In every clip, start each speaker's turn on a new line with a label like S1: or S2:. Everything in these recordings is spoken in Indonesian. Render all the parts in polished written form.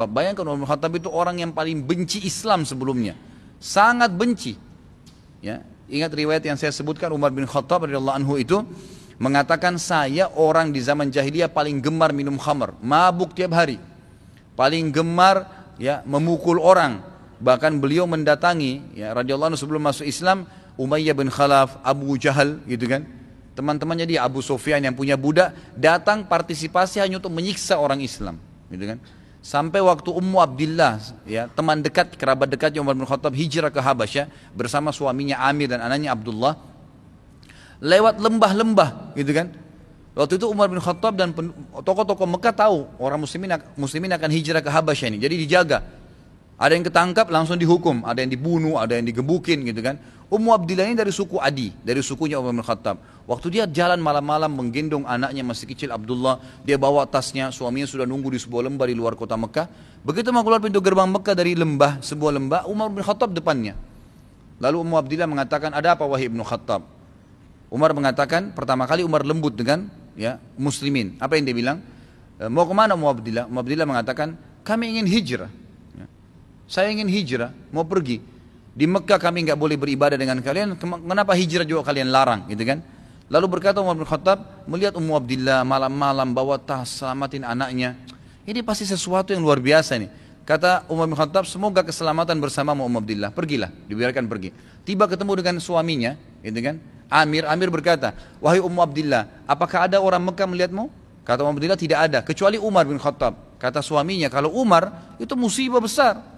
S1: Bayangkan Umar bin Khattab itu orang yang paling benci Islam sebelumnya. Sangat benci. Ya, ingat riwayat yang saya sebutkan, Umar bin Khattab radhiyallahu anhu itu mengatakan, saya orang di zaman jahiliyah paling gemar minum khamar, mabuk tiap hari. Paling gemar ya memukul orang. Bahkan beliau mendatangi ya radhiyallahu anhu sebelum masuk Islam Umayyah bin Khalaf, Abu Jahal gitu kan. Teman-temannya dia Abu Sufyan yang punya budak datang partisipasi hanya untuk menyiksa orang Islam, gitu kan. Sampai waktu Ummu Abdillah ya, teman dekat, kerabat dekatnya Umar bin Khattab hijrah ke Habasyah bersama suaminya Amir dan anaknya Abdullah lewat lembah-lembah, gitu kan. Waktu itu Umar bin Khattab dan tokoh-tokoh Mekah tahu orang muslimin akan hijrah ke Habasyah ini, jadi dijaga. Ada yang ketangkap langsung dihukum, ada yang dibunuh, ada yang digebukin gitu kan. Ummu Abdillah ini dari suku Adi, dari sukunya Umar bin Khattab. Waktu dia jalan malam-malam menggendong anaknya masih kecil Abdullah, dia bawa tasnya, suaminya sudah nunggu di sebuah lembah di luar kota Mekah. Begitu mau keluar pintu gerbang Mekah dari lembah, sebuah lembah, Umar bin Khattab depannya. Lalu Ummu Abdillah mengatakan, ada apa wahai Ibnu Khattab? Umar mengatakan, pertama kali Umar lembut dengan ya muslimin. Apa yang dia bilang? Mau kemana Ummu Abdillah? Ummu Abdillah mengatakan, kami ingin hijrah. Saya ingin hijrah, mau pergi. Di Mekah kami nggak boleh beribadah dengan kalian, kenapa hijrah juga kalian larang, gitu kan? Lalu berkata Umar bin Khattab, melihat Ummu Abdillah malam-malam bawa tas, selamatin anaknya. Ini pasti sesuatu yang luar biasa nih. Kata Umar bin Khattab, semoga keselamatan bersamamu Ummu Abdillah. Pergilah, dibiarkan pergi. Tiba ketemu dengan suaminya, gitu kan? Amir berkata, wahai Ummu Abdillah, apakah ada orang Mekah melihatmu? Kata Ummu Abdillah, tidak ada, kecuali Umar bin Khattab. Kata suaminya, kalau Umar itu musibah besar.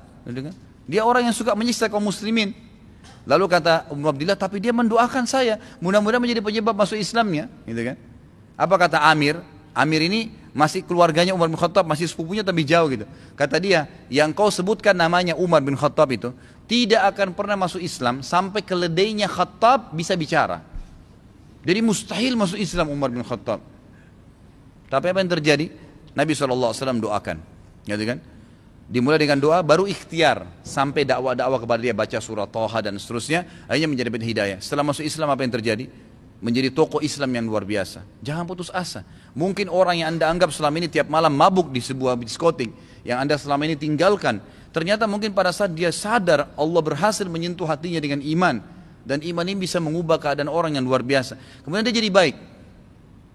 S1: Dia orang yang suka menyiksa kaum muslimin. Lalu kata Ummu Abdillah, tapi dia mendoakan saya, mudah-mudahan menjadi penyebab masuk Islamnya, gitu kan? Apa kata Amir? Amir ini masih keluarganya Umar bin Khattab, masih sepupunya tapi jauh gitu. Kata dia, yang kau sebutkan namanya Umar bin Khattab itu tidak akan pernah masuk Islam sampai keledainya Khattab bisa bicara. Jadi mustahil masuk Islam Umar bin Khattab. Tapi apa yang terjadi? Nabi SAW doakan, gitu kan? Dimulai dengan doa, baru ikhtiar sampai dakwah-dakwah kepada dia, baca surah Thaha dan seterusnya, akhirnya menjadi hidayah. Setelah masuk Islam apa yang terjadi? Menjadi tokoh Islam yang luar biasa. Jangan putus asa. Mungkin orang yang Anda anggap selama ini tiap malam mabuk di sebuah diskotik yang Anda selama ini tinggalkan, ternyata mungkin pada saat dia sadar Allah berhasil menyentuh hatinya dengan iman, dan iman ini bisa mengubah keadaan orang yang luar biasa. Kemudian dia jadi baik.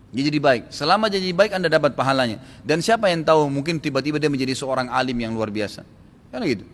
S1: Dia jadi baik. Selama dia jadi baik Anda dapat pahalanya. Dan siapa yang tahu, mungkin tiba-tiba dia menjadi seorang alim yang luar biasa. Kan gitu.